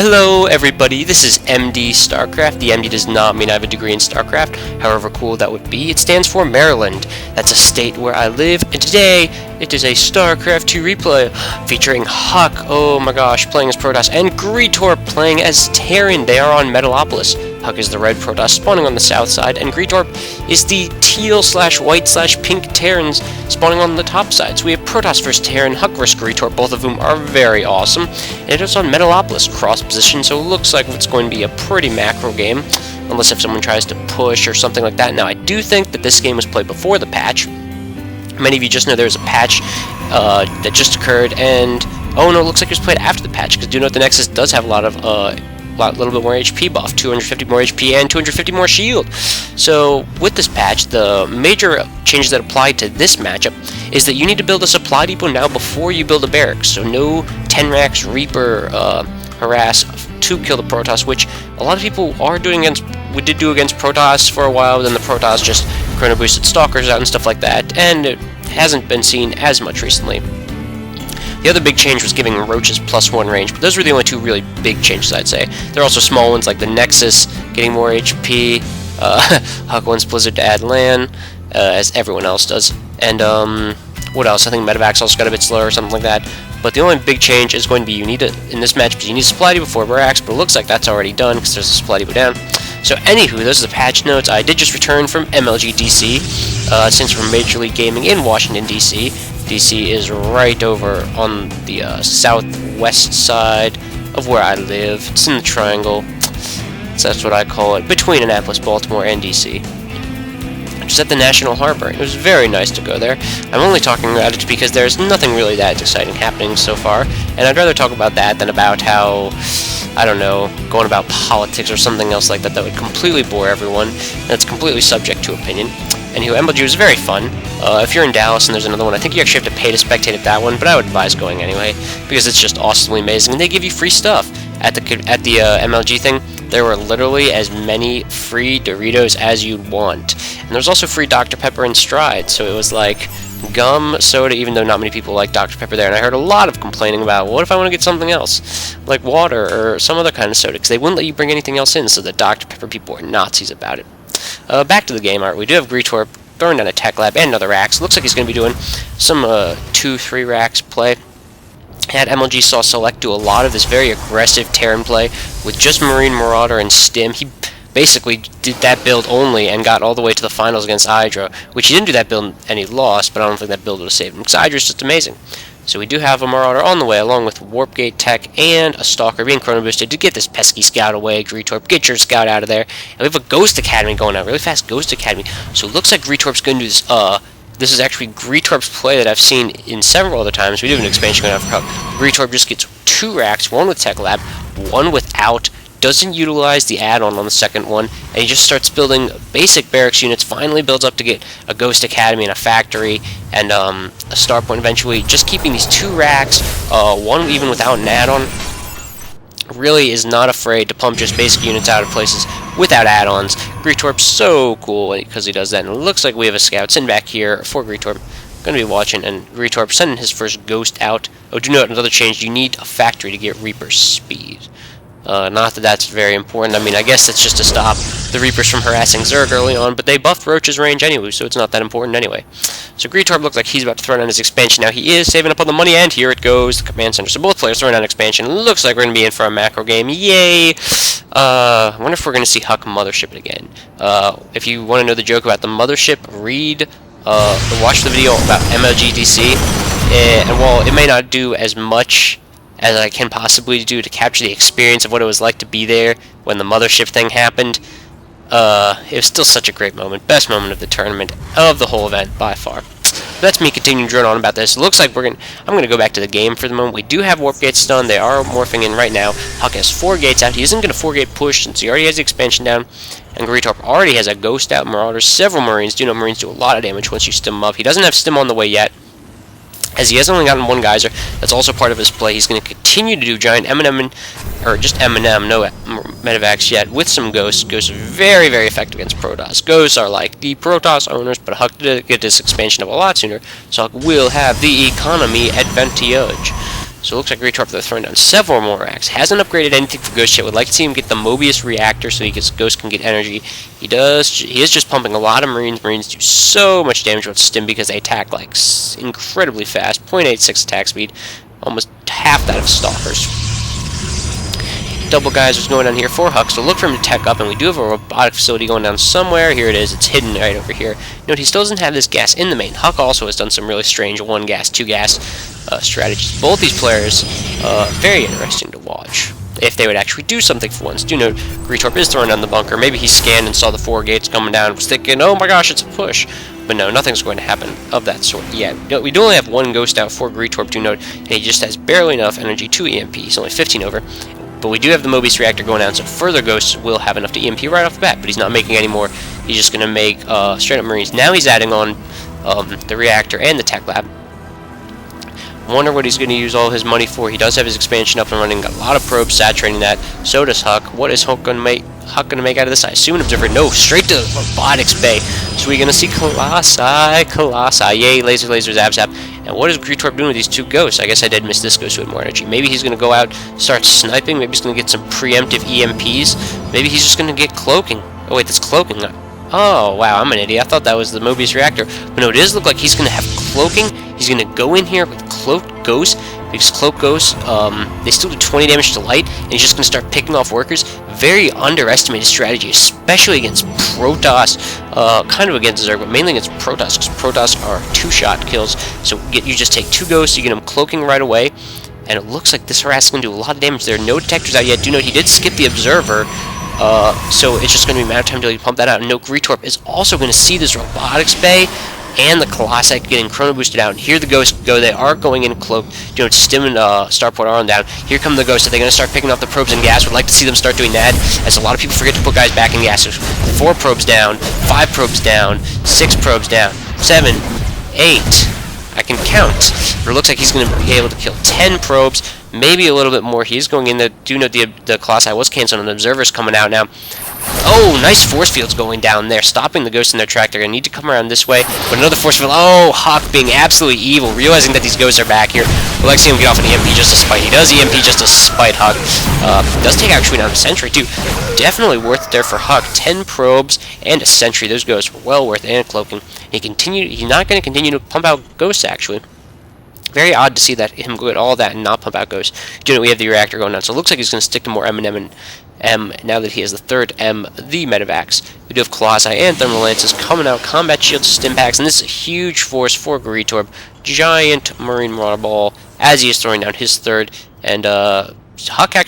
Hello everybody, this is MD Starcraft. The MD does not mean I have a degree in Starcraft, however cool that would be. It stands for Maryland. That's a state where I live, and today it is a Starcraft II replay featuring Huck, oh my gosh, playing as Protoss, and Gretorp playing as Terran. They are on Metalopolis. Huck is the red Protoss spawning on the south side, and Gretorp is the teal/white/pink Terrans spawning on the top side. So we have Protoss vs Terran, Huck vs Gretorp, both of whom are very awesome. And it is on Metalopolis, cross position, so it looks like it's going to be a pretty macro game, unless if someone tries to push or something like that. Now, I do think that this game was played before the patch. Many of you just know there's a patch that just occurred, and oh no, it looks like it was played after the patch, because do note the Nexus does have a little bit more HP buff, 250 more HP and 250 more shield. So with this patch, the major changes that apply to this matchup is that you need to build a supply depot now before you build a barracks. So no 10 racks Reaper harass to kill the Protoss, which a lot of people are doing against. We did do against Protoss for a while, then the Protoss just chrono boosted Stalkers out and stuff like that, and it hasn't been seen as much recently. The other big change was giving Roaches +1 range, but those were the only two really big changes, I'd say. There are also small ones like the Nexus getting more HP, Huck wants Blizzard to add LAN, as everyone else does, and what else? I think Medevacs also got a bit slower or something like that. But the only big change is going to be in this match, you need a supply depot before barracks, but it looks like that's already done because there's a supply depot down. So anywho, those are the patch notes. I did just return from MLG DC, since we're Major League Gaming in Washington DC. DC is right over on the southwest side of where I live. It's in the triangle, so that's what I call it, between Annapolis, Baltimore, and DC. Just at the National Harbor. It was very nice to go there. I'm only talking about it because there's nothing really that exciting happening so far, and I'd rather talk about that than about how, I don't know, going about politics or something else like that that would completely bore everyone. That's completely subject to opinion. Anywho, MLG was very fun. If you're in Dallas and there's another one, I think you actually have to pay to spectate at that one, but I would advise going anyway, because it's just awesomely amazing, and they give you free stuff. At the MLG thing, there were literally as many free Doritos as you'd want. And there's also free Dr. Pepper and Stride, so it was like gum, soda, even though not many people like Dr. Pepper there. And I heard a lot of complaining about, what if I want to get something else, like water or some other kind of soda, because they wouldn't let you bring anything else in, so the Dr. Pepper people were Nazis about it. Back to the game art, we do have Gretorp throwing down a tech lab and another racks. Looks like he's going to be doing some 2-3 racks play. Had MLG saw Select do a lot of this very aggressive Terran play with just Marine, Marauder, and Stim. He basically did that build only and got all the way to the finals against Hydra, which he didn't do that build and he lost, but I don't think that build would have saved him, because Hydra's just amazing. So we do have a Marauder on the way, along with Warp Gate Tech and a Stalker being chrono boosted to get this pesky scout away. Gretorp, get your scout out of there. And we have a Ghost Academy going out, really fast Ghost Academy. So it looks like Gretorp's going to do this, this is actually Gretorp's play that I've seen in several other times. We do have an expansion going out for Huck. Gretorp just gets 2 racks, one with Tech Lab, one without, doesn't utilize the add-on on the second one, and he just starts building basic barracks units, finally builds up to get a Ghost Academy and a factory, and a Star Point eventually, just keeping these 2 racks, one even without an add-on. Really is not afraid to pump just basic units out of places without add-ons. Gretorp's so cool because he does that, and it looks like we have a scout sitting back here for Gretorp. Going to be watching, and Gretorp sending his first Ghost out. Oh, do note another change, you need a factory to get Reaper speed. Not that that's very important. I mean, I guess that's just to stop the Reapers from harassing Zerg early on, but they buffed Roach's range anyway, so it's not that important anyway. So Gretorp looks like he's about to throw down his expansion. Now he is saving up on the money, and here it goes, the command center. So both players throwing down expansion. Looks like we're going to be in for a macro game. Yay! I wonder if we're going to see Huck Mothership it again. If you want to know the joke about the Mothership, read, watch the video about MLG DC. And while it may not do as much as I can possibly do to capture the experience of what it was like to be there when the Mothership thing happened, it was still such a great moment. Best moment of the tournament, of the whole event, by far. But that's me continuing to drone on about this. It looks like I'm going to go back to the game for the moment. We do have Warp Gates done. They are morphing in right now. Huck has 4 gates out. He isn't going to 4-gate push since he already has the expansion down. And Gretorp already has a Ghost out, Marauders, several Marines. Do know Marines do a lot of damage once you stim them up. He doesn't have Stim on the way yet, as he has only gotten 1 Geyser. That's also part of his play. He's going to continue to do giant M&M, or just M&M, no Medevacs yet, with some Ghosts. Ghosts are very, very effective against Protoss. Ghosts are like the Protoss owners, but Huck did get this expansion up a lot sooner, so Huck will have the economy advantage. So it looks like Gretorp, they're throwing down several more racks. Hasn't upgraded anything for Ghost yet. Would like to see him get the Mobius reactor so Ghost can get energy. He is just pumping a lot of Marines. Marines do so much damage with Stim because they attack like incredibly fast. 0.86 attack speed. Almost half that of Stalkers. Double geysers going down here for Huck, so look for him to tech up, and we do have a robotic facility going down somewhere. Here it is, it's hidden right over here. Note he still doesn't have this gas in the main. Huck also has done some really strange 1 gas, 2 gas strategies. Both these players, very interesting to watch. If they would actually do something for once. Do note, Gretorp is throwing down the bunker. Maybe he scanned and saw the 4 gates coming down and was thinking, oh my gosh, it's a push. But no, nothing's going to happen of that sort yet. We do only have 1 ghost out for Gretorp, do note, and he just has barely enough energy to EMP. He's only 15 over. But we do have the Mobius reactor going down, so further ghosts will have enough to EMP right off the bat. But he's not making any more. He's just going to make straight up Marines. Now he's adding on the reactor and the tech lab. Wonder what he's going to use all his money for. He does have his expansion up and running. Got a lot of probes saturating that. So does Huck. What is Huck going to make out of this? I assume an observer. No, straight to the robotics bay. So we're going to see Colossi. Yay, laser, zap, zap. And what is Gretorp doing with these 2 ghosts? I guess I did miss this ghost with more energy. Maybe he's going to go out, start sniping. Maybe he's going to get some preemptive EMPs. Maybe he's just going to get cloaking. Oh, wait, that's cloaking. Oh, wow, I'm an idiot. I thought that was the Mobius reactor. But no, it does look like he's going to have cloaking. He's going to go in here with cloaked ghosts. Because cloaked ghosts, they still do 20 damage to light. And he's just going to start picking off workers. Very underestimated strategy, especially against Protoss. Kind of against Zerg, but mainly against Protoss. Because Protoss are 2-shot kills. So you just take 2 ghosts, you get them cloaking right away. And it looks like this harass is going to do a lot of damage. There are no detectors out yet. Do note he did skip the observer. So it's just going to be a matter of time until you pump that out. And no, Gretorp is also going to see this robotics bay and the Colossi getting chrono boosted out. Here the ghosts go. They are going in cloaked. You know, Stim and Starport are on down. Here come the ghosts. Are they going to start picking up the probes and gas? Would like to see them start doing that, as a lot of people forget to put guys back in gas. So 4 probes down, 5 probes down, 6 probes down, 7, 8. I can count. But it looks like he's going to be able to kill 10 probes, maybe a little bit more. He is going in. Do note the Colossi was canceled, and the observer's coming out now. Oh, nice force fields going down there, stopping the ghosts in their track. They're going to need to come around this way. But another force field. Oh, Huck being absolutely evil, realizing that these ghosts are back here. We'd like to see him get off an EMP just to spite. He does EMP just to spite Huck. Does take actually down a sentry, too. Definitely worth it there for Huck. 10 probes and a sentry. Those ghosts were well worth it, and a cloaking. He's not going to continue to pump out ghosts, actually. Very odd to see that him go at all that and not pump out ghosts. You know, we have the reactor going on, so it looks like he's going to stick to more M and M now that he has the 3rd M, the Medivacs. We do have Colossi and Thermal Lances coming out, combat shields, stim packs, and this is a huge force for Gretorp. Giant Marine Marauder Ball as he is throwing down his 3rd, and Huck actually